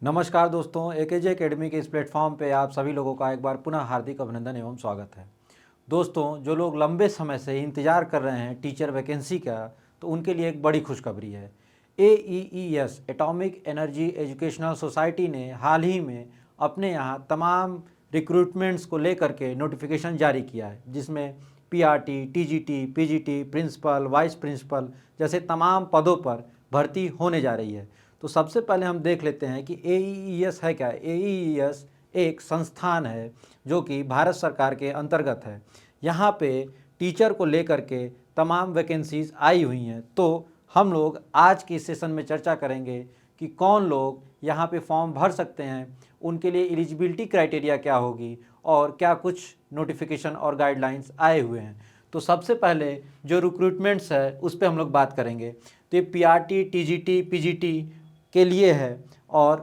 नमस्कार दोस्तों, एकेजे एकेडमी के इस प्लेटफॉर्म पे आप सभी लोगों का एक बार पुनः हार्दिक अभिनंदन एवं स्वागत है। दोस्तों, जो लोग लंबे समय से इंतज़ार कर रहे हैं टीचर वैकेंसी का, तो उनके लिए एक बड़ी खुशखबरी है। AEES atomic energy educational society ने हाल ही में अपने यहाँ तमाम रिक्रूटमेंट्स को लेकर के नोटिफिकेशन जारी किया है, जिसमें PRT, TGT, PGT, principal, vice principal जैसे तमाम पदों पर भर्ती होने जा रही है। तो सबसे पहले हम देख लेते हैं कि AEES है क्या। AEES एक संस्थान है जो कि भारत सरकार के अंतर्गत है। यहाँ पे टीचर को लेकर के तमाम वैकेंसीज आई हुई हैं। तो हम लोग आज के इस सेशन में चर्चा करेंगे कि कौन लोग यहाँ पे फॉर्म भर सकते हैं, उनके लिए एलिजिबिलिटी क्राइटेरिया क्या होगी और क्या कुछ नोटिफिकेशन और गाइडलाइंस आए हुए हैं। तो सबसे पहले जो रिक्रूटमेंट्स है उस पर हम लोग बात करेंगे। तो ये PRT, TGT, PGT के लिए है और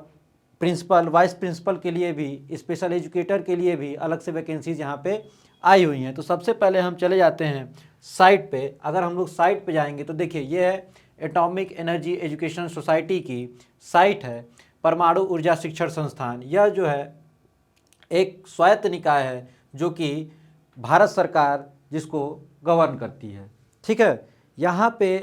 प्रिंसिपल, वाइस प्रिंसिपल के लिए भी, स्पेशल एजुकेटर के लिए भी अलग से वैकेंसीज यहाँ पे आई हुई हैं। तो सबसे पहले हम चले जाते हैं साइट पे। अगर हम लोग साइट पे जाएंगे तो देखिए, ये है एटॉमिक एनर्जी एजुकेशन सोसाइटी की साइट है, परमाणु ऊर्जा शिक्षण संस्थान। यह जो है एक स्वायत्त निकाय है जो कि भारत सरकार जिसको गवर्न करती है। ठीक है, यहाँ पे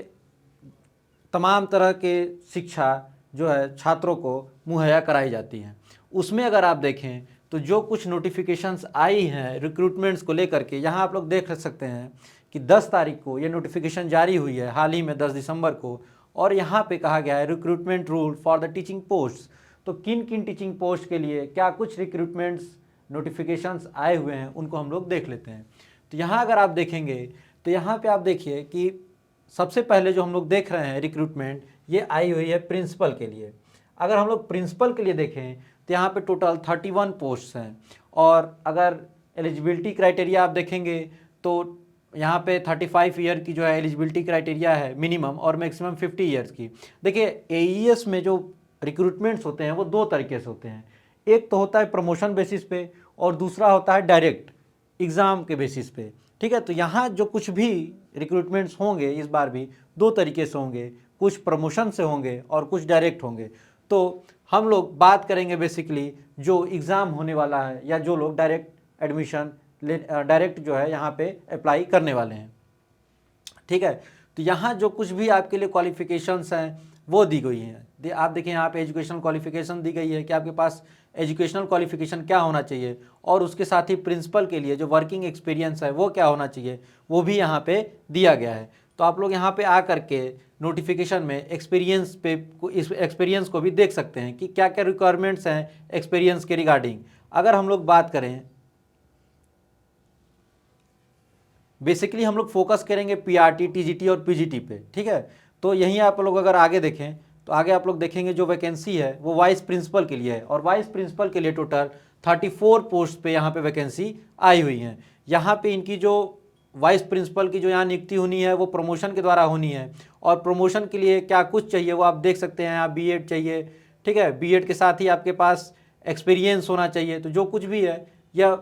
तमाम तरह के शिक्षा जो है छात्रों को मुहैया कराई जाती हैं। उसमें अगर आप देखें तो जो कुछ नोटिफिकेशंस आई हैं रिक्रूटमेंट्स को लेकर के, यहाँ आप लोग देख सकते हैं कि 10 तारीख को ये नोटिफिकेशन जारी हुई है, हाल ही में 10 दिसंबर को। और यहाँ पे कहा गया है recruitment rule for the teaching post. तो किन किन टीचिंग पोस्ट के लिए क्या कुछ रिक्रूटमेंट्स नोटिफिकेशंस आए हुए हैं उनको हम लोग देख लेते हैं। तो यहाँ अगर आप देखेंगे तो यहाँ पे आप देखिए कि सबसे पहले जो हम लोग देख रहे हैं रिक्रूटमेंट, ये आई हुई है प्रिंसिपल के लिए। अगर हम लोग प्रिंसिपल के लिए देखें तो यहाँ पे टोटल 31 पोस्ट्स हैं। और अगर एलिजिबिलिटी क्राइटेरिया आप देखेंगे तो यहाँ पे 35 ईयर की जो है एलिजिबिलिटी क्राइटेरिया है मिनिमम, और मैक्सिमम 50 ईयर्स की। देखिए, AES में जो रिक्रूटमेंट्स होते हैं वो दो तरीके से होते हैं। एक तो होता है प्रमोशन बेसिस पे और दूसरा होता है डायरेक्ट एग्ज़ाम के बेसिस पे। ठीक है, तो यहाँ जो कुछ भी रिक्रूटमेंट्स होंगे इस बार भी दो तरीके से होंगे, कुछ प्रमोशन से होंगे और कुछ डायरेक्ट होंगे। तो हम लोग बात करेंगे बेसिकली जो एग्ज़ाम होने वाला है या जो लोग डायरेक्ट एडमिशन डायरेक्ट जो है यहाँ पे अप्लाई करने वाले हैं। ठीक है, तो यहाँ जो कुछ भी आपके लिए क्वालिफिकेशंस हैं वो दी गई हैं। आप देखें यहाँ पे एजुकेशनल क्वालिफिकेशन दी गई है कि आपके पास एजुकेशनल क्वालिफिकेशन क्या होना चाहिए, और उसके साथ ही प्रिंसिपल के लिए जो वर्किंग एक्सपीरियंस है वो क्या होना चाहिए वो भी यहाँ पे दिया गया है। तो आप लोग यहाँ पे आ करके नोटिफिकेशन में एक्सपीरियंस पे इस एक्सपीरियंस को भी देख सकते हैं कि क्या क्या रिक्वायरमेंट्स हैं एक्सपीरियंस के रिगार्डिंग। अगर हम लोग बात करें, बेसिकली हम लोग फोकस करेंगे PRT, TGT और PGT पे। ठीक है, तो यहीं आप लोग अगर आगे देखें तो आगे आप लोग देखेंगे जो वैकेंसी है वो वाइस प्रिंसिपल के लिए है, और वाइस प्रिंसिपल के लिए टोटल 34 पोस्ट पे यहाँ पे वैकेंसी आई हुई हैं। यहाँ पे इनकी जो वाइस प्रिंसिपल की जो यहाँ नियुक्ति होनी है वो प्रमोशन के द्वारा होनी है, और प्रमोशन के लिए क्या कुछ चाहिए वो आप देख सकते हैं। यहाँ B.Ed चाहिए। ठीक है, B.Ed के साथ ही आपके पास एक्सपीरियंस होना चाहिए। तो जो कुछ भी है यह,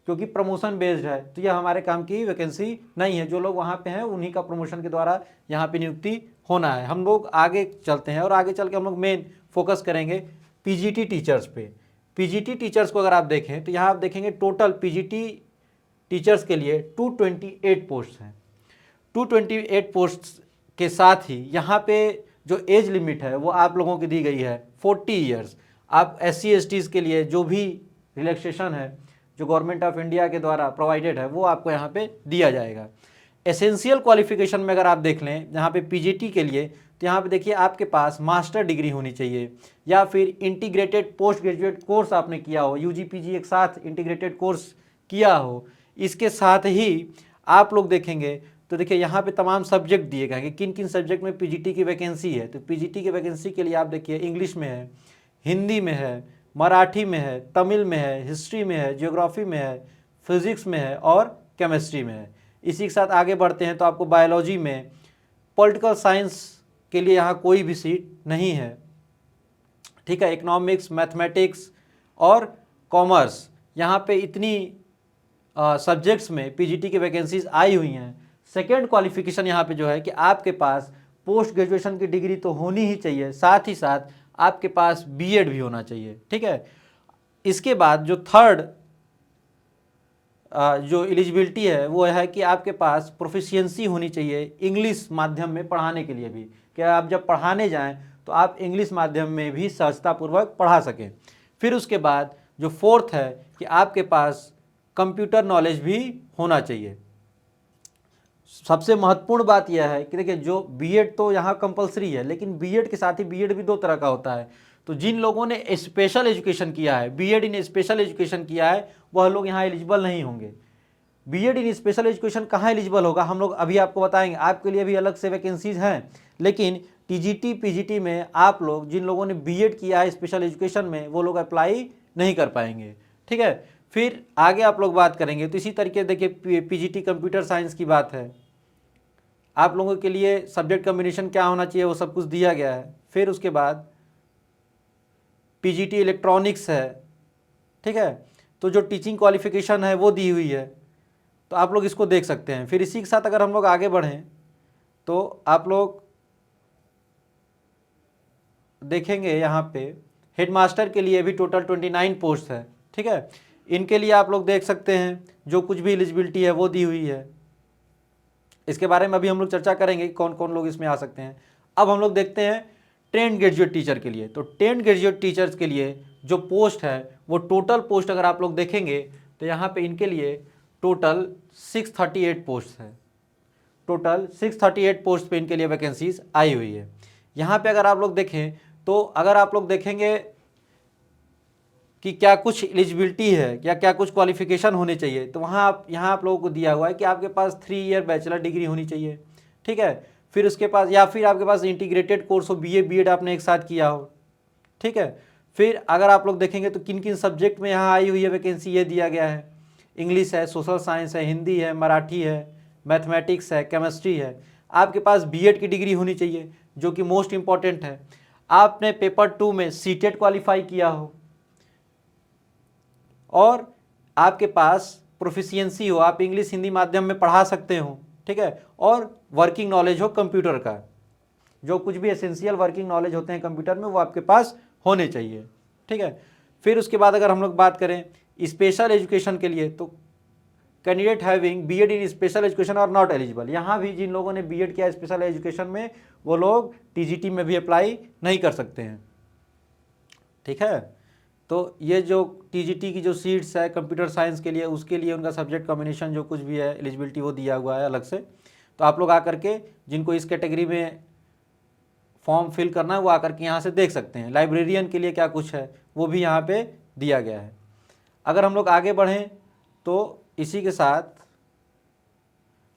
क्योंकि प्रमोशन बेस्ड है तो यह हमारे काम की वैकेंसी नहीं है। जो लोग वहाँ पे हैं उन्हीं का प्रमोशन के द्वारा यहाँ पे नियुक्ति होना है। हम लोग आगे चलते हैं और आगे चल के हम लोग मेन फोकस करेंगे PGT टीचर्स पे। PGT टीचर्स को अगर आप देखें तो यहाँ आप देखेंगे टोटल PGT टीचर्स के लिए 228 पोस्ट हैं। 228 पोस्ट के साथ ही यहाँ पे जो एज लिमिट है वो आप लोगों की दी गई है 40 ईयर्स। आप SC/STs के लिए जो भी रिलैक्सेशन है जो गवर्नमेंट ऑफ इंडिया के द्वारा प्रोवाइडेड है वो आपको यहाँ पे दिया जाएगा। एसेंशियल क्वालिफिकेशन में अगर आप देख लें यहाँ पे PGT के लिए, तो यहाँ पे देखिए आपके पास मास्टर डिग्री होनी चाहिए या फिर इंटीग्रेटेड पोस्ट ग्रेजुएट कोर्स आपने किया हो, UG PG एक साथ इंटीग्रेटेड कोर्स किया हो। इसके साथ ही आप लोग देखेंगे तो देखिए यहाँ पे तमाम सब्जेक्ट दिए गए हैं कि किन किन सब्जेक्ट में PGT की वैकेंसी है। तो PGT की वैकेंसी के लिए आप देखिए इंग्लिश में है, हिंदी में है, मराठी में है, तमिल में है, हिस्ट्री में है, ज्योग्राफी में है, फिजिक्स में है और केमिस्ट्री में है। इसी के साथ आगे बढ़ते हैं तो आपको बायोलॉजी में, पॉलिटिकल साइंस के लिए यहाँ कोई भी सीट नहीं है। ठीक है, इकोनॉमिक्स, मैथमेटिक्स और कॉमर्स, यहाँ पे इतनी सब्जेक्ट्स में PGT की वैकेंसीज आई हुई हैं। सेकेंड क्वालिफिकेशन यहाँ पे जो है कि आपके पास पोस्ट ग्रेजुएशन की डिग्री तो होनी ही चाहिए, साथ ही साथ आपके पास बीएड भी होना चाहिए। ठीक है, इसके बाद जो थर्ड जो एलिजिबिलिटी है वो है कि आपके पास प्रोफिशिएंसी होनी चाहिए इंग्लिश माध्यम में पढ़ाने के लिए भी, कि आप जब पढ़ाने जाएं तो आप इंग्लिश माध्यम में भी सहजतापूर्वक पढ़ा सकें। फिर उसके बाद जो फोर्थ है कि आपके पास कंप्यूटर नॉलेज भी होना चाहिए। सबसे महत्वपूर्ण बात यह है कि देखिए, जो बीएड तो यहाँ कंपलसरी है, लेकिन बीएड के साथ ही बीएड भी दो तरह का होता है। तो जिन लोगों ने स्पेशल एजुकेशन किया है, बीएड इन स्पेशल एजुकेशन किया है, वह लोग यहाँ एलिजिबल नहीं होंगे। बीएड इन स्पेशल एजुकेशन कहाँ एलिजिबल होगा, हम लोग अभी आपको बताएंगे। आपके लिए भी अलग से वैकेंसीज हैं, लेकिन टीजीटी पीजीटी में आप लोग जिन लोगों ने बीएड किया है स्पेशल एजुकेशन में, वो लोग अप्लाई नहीं कर पाएंगे। ठीक है, फिर आगे आप लोग बात करेंगे। तो इसी तरीके देखिए, पीजीटी कंप्यूटर साइंस की बात है, आप लोगों के लिए सब्जेक्ट कॉम्बिनेशन क्या होना चाहिए वो सब कुछ दिया गया है। फिर उसके बाद पीजीटी इलेक्ट्रॉनिक्स है। ठीक है, तो जो टीचिंग क्वालिफिकेशन है वो दी हुई है, तो आप लोग इसको देख सकते हैं। फिर इसी के साथ अगर हम लोग आगे बढ़ें तो आप लोग देखेंगे यहाँ पे हेडमास्टर के लिए भी टोटल 29 पोस्ट है। ठीक है, इनके लिए आप लोग देख सकते हैं जो कुछ भी एलिजिबिलिटी है वो दी हुई है। इसके बारे में अभी हम लोग चर्चा करेंगे कौन कौन लोग इसमें आ सकते हैं। अब हम लोग देखते हैं ट्रेंड ग्रेजुएट टीचर के लिए। तो ट्रेंड ग्रेजुएट टीचर्स के लिए जो पोस्ट है वो टोटल पोस्ट अगर आप लोग देखेंगे तो यहाँ पे इनके लिए टोटल 638 पोस्ट है। टोटल 638 पोस्ट पे इनके लिए वैकेंसीज आई हुई है। यहाँ पे अगर आप लोग देखें तो अगर आप लोग देखेंगे कि क्या कुछ एलिजिबिलिटी है या क्या कुछ क्वालिफिकेशन होने चाहिए, तो यहाँ आप लोगों को दिया हुआ है कि आपके पास 3 ईयर बैचलर डिग्री होनी चाहिए। ठीक है, फिर उसके पास या फिर आपके पास इंटीग्रेटेड कोर्स हो, बीए बीएड आपने एक साथ किया हो। ठीक है, फिर अगर आप लोग देखेंगे तो किन किन सब्जेक्ट में यहाँ आई हुई है वैकेंसी, ये दिया गया है। इंग्लिश है, सोशल साइंस है, हिंदी है, मराठी है, मैथमेटिक्स है, केमिस्ट्री है। आपके पास बीएड की डिग्री होनी चाहिए जो कि मोस्ट इंपॉर्टेंट है। आपने पेपर 2 में सीटेट क्वालिफाई किया हो और आपके पास प्रोफिशिएंसी हो, आप इंग्लिश हिंदी माध्यम में पढ़ा सकते हो। ठीक है, और वर्किंग नॉलेज हो कंप्यूटर का, जो कुछ भी एसेंशियल वर्किंग नॉलेज होते हैं कंप्यूटर में वो आपके पास होने चाहिए। ठीक है, फिर उसके बाद अगर हम लोग बात करें स्पेशल एजुकेशन के लिए, तो कैंडिडेट हैविंग बीएड इन स्पेशल एजुकेशन और नॉट एलिजिबल। यहाँ भी जिन लोगों ने बीएड किया स्पेशल एजुकेशन में वो लोग टीजीटी में भी अप्लाई नहीं कर सकते हैं। ठीक है, तो ये जो टीजीटी की जो सीट्स है कंप्यूटर साइंस के लिए, उसके लिए उनका सब्जेक्ट कॉम्बिनेशन जो कुछ भी है एलिजिबिलिटी वो दिया हुआ है अलग से। तो आप लोग आकर के जिनको इस कैटेगरी में फॉर्म फिल करना है वो आकर के यहाँ से देख सकते हैं। लाइब्रेरियन के लिए क्या कुछ है वो भी यहाँ पे दिया गया है। अगर हम लोग आगे बढ़ें तो इसी के साथ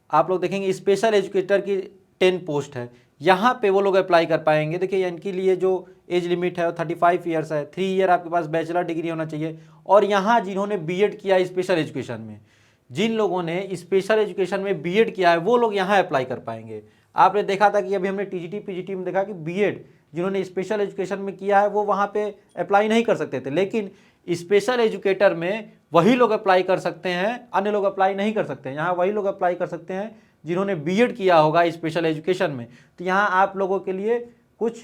आप लोग देखेंगे स्पेशल एजुकेटर की 10 पोस्ट है, यहाँ पे वो लोग अप्लाई कर पाएंगे। देखिए, इनके लिए जो एज लिमिट है वो 35 ईयर्स है। 3 ईयर आपके पास बैचलर डिग्री होना चाहिए। और यहाँ जिन्होंने बीएड किया स्पेशल एजुकेशन में, जिन लोगों ने स्पेशल एजुकेशन में बीएड किया है वो लोग यहाँ अप्लाई कर पाएंगे। आपने देखा था कि अभी हमने टीजीटी पीजीटी में देखा कि बीएड जिन्होंने स्पेशल एजुकेशन में किया है वो वहाँ पे अप्लाई नहीं कर सकते थे, लेकिन स्पेशल एजुकेटर में वही लोग अप्लाई कर सकते हैं, अन्य लोग अप्लाई नहीं कर सकते हैं। यहाँ वही लोग अप्लाई कर सकते हैं जिन्होंने बीएड किया होगा स्पेशल एजुकेशन में। तो यहाँ आप लोगों के लिए कुछ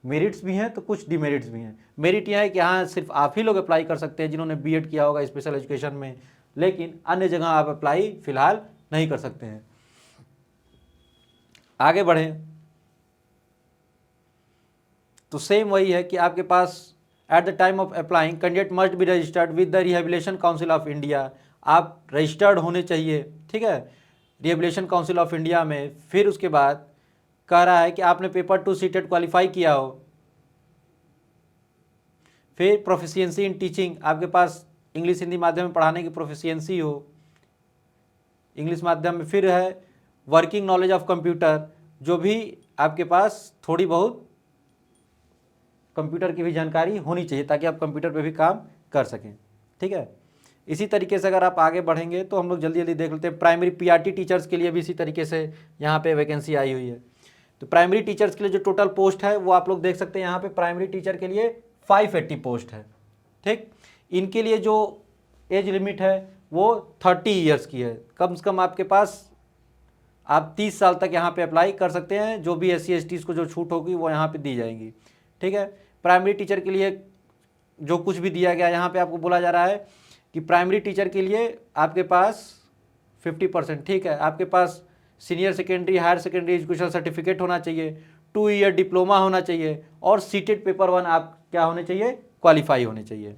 मेरिट्स भी हैं तो कुछ डिमेरिट्स भी हैं। मेरिट यह है कि यहाँ सिर्फ आप ही लोग अप्लाई कर सकते हैं जिन्होंने बीएड किया होगा स्पेशल एजुकेशन में, लेकिन अन्य जगह आप अप्लाई फिलहाल नहीं कर सकते हैं। आगे बढ़ें तो सेम वही है कि आपके पास at the time of applying candidate must be registered with the rehabilitation council of India. आप रजिस्टर्ड होने चाहिए। ठीक है, रिहेबिलिटेशन काउंसिल ऑफ इंडिया में। फिर उसके बाद कह रहा है कि आपने पेपर 2 सीटेट क्वालिफाई किया हो। फिर प्रोफिशिएंसी इन टीचिंग, आपके पास इंग्लिश हिंदी माध्यम में पढ़ाने की प्रोफिशिएंसी हो इंग्लिश माध्यम में। फिर है वर्किंग नॉलेज ऑफ कंप्यूटर, जो भी आपके पास थोड़ी बहुत कंप्यूटर की भी जानकारी होनी चाहिए ताकि आप कंप्यूटर पे भी काम कर सकें। ठीक है, इसी तरीके से अगर आप आगे बढ़ेंगे तो हम लोग जल्दी जल्दी देख लेते हैं। प्राइमरी पीआरटी टीचर्स के लिए भी इसी तरीके से यहाँ पे वैकेंसी आई हुई है। तो प्राइमरी टीचर्स के लिए जो टोटल पोस्ट है वो आप लोग देख सकते हैं। यहाँ पे प्राइमरी टीचर के लिए 580 पोस्ट है। ठीक, इनके लिए जो एज लिमिट है वो 30 ईयर्स की है। कम से कम आपके पास आप 30 साल तक यहाँ पे अप्लाई कर सकते हैं। जो भी SC ST को जो छूट होगी वो यहाँ पे दी जाएंगी। ठीक है, प्राइमरी टीचर के लिए जो कुछ भी दिया गया यहाँ पे आपको बोला जा रहा है कि प्राइमरी टीचर के लिए आपके पास 50%, ठीक है, आपके पास senior secondary higher secondary education certificate होना चाहिए, 2 ईयर डिप्लोमा होना चाहिए और सीटेट पेपर 1 आप क्या होने चाहिए, क्वालिफाई होने चाहिए।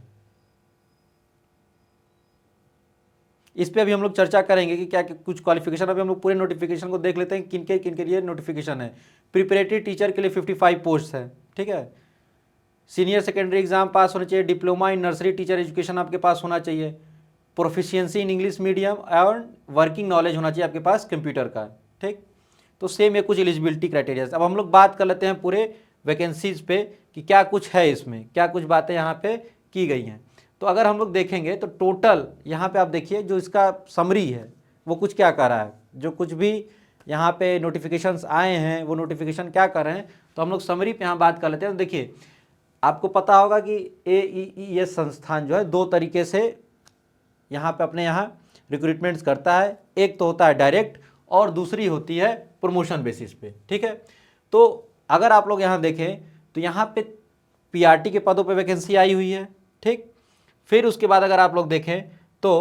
इस पे अभी हम लोग चर्चा करेंगे कि क्या कुछ क्वालिफिकेशन, अभी हम लोग पूरे नोटिफिकेशन को देख लेते हैं किन के लिए नोटिफिकेशन है। प्रिपरेटरी टीचर के लिए 55 पोस्ट है, ठीक है। सीनियर सेकेंडरी एग्जाम पास होना चाहिए, diploma in nursery teacher education आपके पास होना चाहिए, प्रोफिशिएंसी इन इंग्लिश मीडियम और वर्किंग नॉलेज होना चाहिए आपके पास कंप्यूटर का, ठीक। तो सेम है कुछ एलिजिबिलिटी क्राइटेरिया। अब हम लोग बात कर लेते हैं पूरे वैकेंसीज पे कि क्या कुछ है इसमें, क्या कुछ बातें यहाँ पे की गई हैं। तो अगर हम लोग देखेंगे तो टोटल यहाँ पे आप देखिए जो इसका समरी है वो कुछ क्या कर रहा है, जो कुछ भी यहाँ पे नोटिफिकेशंस आए हैं वो नोटिफिकेशन क्या कर रहे हैं, तो हम लोग समरी पे यहाँ बात कर लेते हैं। तो देखिए आपको पता होगा कि AEES संस्थान जो है 2 तरीके से यहाँ पे अपने यहाँ रिक्रूटमेंट्स करता है, एक तो होता है डायरेक्ट और दूसरी होती है प्रमोशन बेसिस पे, ठीक है। तो अगर आप लोग यहाँ देखें तो यहाँ पे PRT के पदों पे वैकेंसी आई हुई है, ठीक। फिर उसके बाद अगर आप लोग देखें तो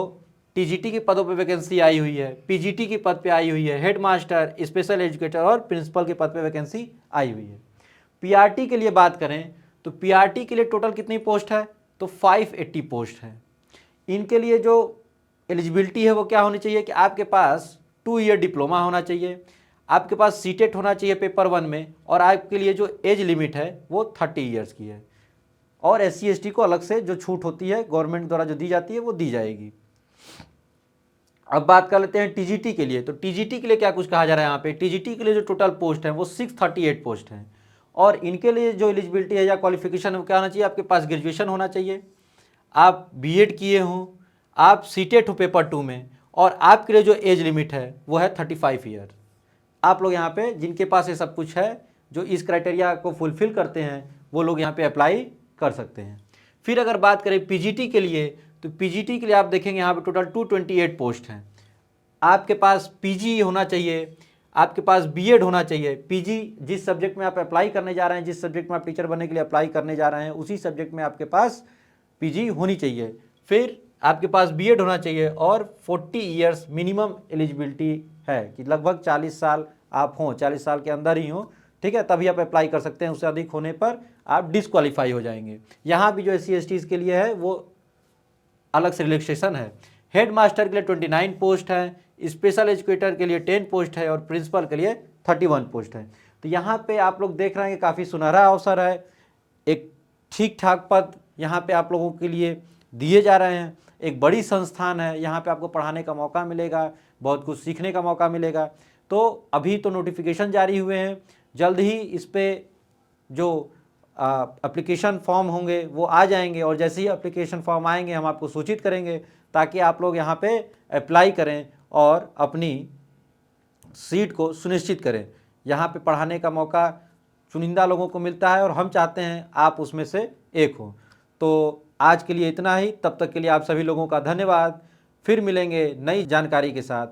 TGT के पदों पे वैकेंसी आई हुई है, PGT के पद पे आई हुई है, हेड मास्टर, स्पेशल एजुकेटर और प्रिंसिपल के पद पे वैकेंसी आई हुई है। PRT के लिए बात करें तो PRT के लिए टोटल कितनी पोस्ट है, तो 580 पोस्ट है। इनके लिए जो एलिजिबिलिटी है वो क्या होनी चाहिए कि आपके पास 2 ईयर डिप्लोमा होना चाहिए, आपके पास सीटेट होना चाहिए पेपर 1 में, और आपके लिए जो एज लिमिट है वो 30 ईयर्स की है। और SC ST को अलग से जो छूट होती है गवर्नमेंट द्वारा जो दी जाती है वो दी जाएगी। अब बात कर लेते हैं TGT के लिए। तो TGT के लिए क्या कुछ कहा जा रहा है यहाँ पे, TGT के लिए जो टोटल पोस्ट है वो 638 पोस्ट हैं। और इनके लिए जो एलिजिबिलिटी है या क्वालिफिकेशन है वो क्या होना चाहिए, आपके पास ग्रेजुएशन होना चाहिए, आप BEd किए हों, आप सीटेट हो पेपर 2 में, और आपके लिए जो एज लिमिट है वो है 35 ईयर। आप लोग यहाँ पे जिनके पास ये सब कुछ है, जो इस क्राइटेरिया को फुलफिल करते हैं, वो लोग यहाँ पे अप्लाई कर सकते हैं। फिर अगर बात करें PGT के लिए, तो PGT के लिए आप देखेंगे यहाँ पे टोटल 228 पोस्ट हैं। आपके पास PG होना चाहिए, आपके पास BEd होना चाहिए। PG जिस सब्जेक्ट में आप अप्लाई करने जा रहे हैं, जिस सब्जेक्ट में आप टीचर बनने के लिए अप्लाई करने जा रहे हैं, उसी सब्जेक्ट में आपके पास PG होनी चाहिए। फिर आपके पास BEd होना चाहिए और 40 ईयर्स मिनिमम एलिजिबिलिटी है कि लगभग 40 साल आप हों, 40 साल के अंदर ही हों, ठीक है, तभी आप अप्लाई कर सकते हैं। उससे अधिक होने पर आप डिसक्वालीफाई हो जाएंगे। यहाँ भी जो SC STs के लिए है वो अलग से रिलैक्सेशन है। हेड मास्टर के लिए 29 पोस्ट है, स्पेशल एजुकेटर के लिए 10 पोस्ट है और प्रिंसिपल के लिए 31 पोस्ट है। तो यहाँ पे आप लोग देख रहे हैं कि काफ़ी सुनहरा अवसर है, एक ठीक ठाक पद यहाँ पे आप लोगों के लिए दिए जा रहे हैं। एक बड़ी संस्थान है, यहाँ पे आपको पढ़ाने का मौका मिलेगा, बहुत कुछ सीखने का मौका मिलेगा। तो अभी तो नोटिफिकेशन जारी हुए हैं, जल्द ही इस पर जो एप्लीकेशन फॉर्म होंगे वो आ जाएंगे, और जैसे ही एप्लीकेशन फॉर्म आएंगे हम आपको सूचित करेंगे ताकि आप लोग यहाँ पे अप्लाई करें और अपनी सीट को सुनिश्चित करें। यहाँ पे पढ़ाने का मौका चुनिंदा लोगों को मिलता है और हम चाहते हैं आप उसमें से एक हो। तो आज के लिए इतना ही, तब तक के लिए आप सभी लोगों का धन्यवाद। फिर मिलेंगे नई जानकारी के साथ।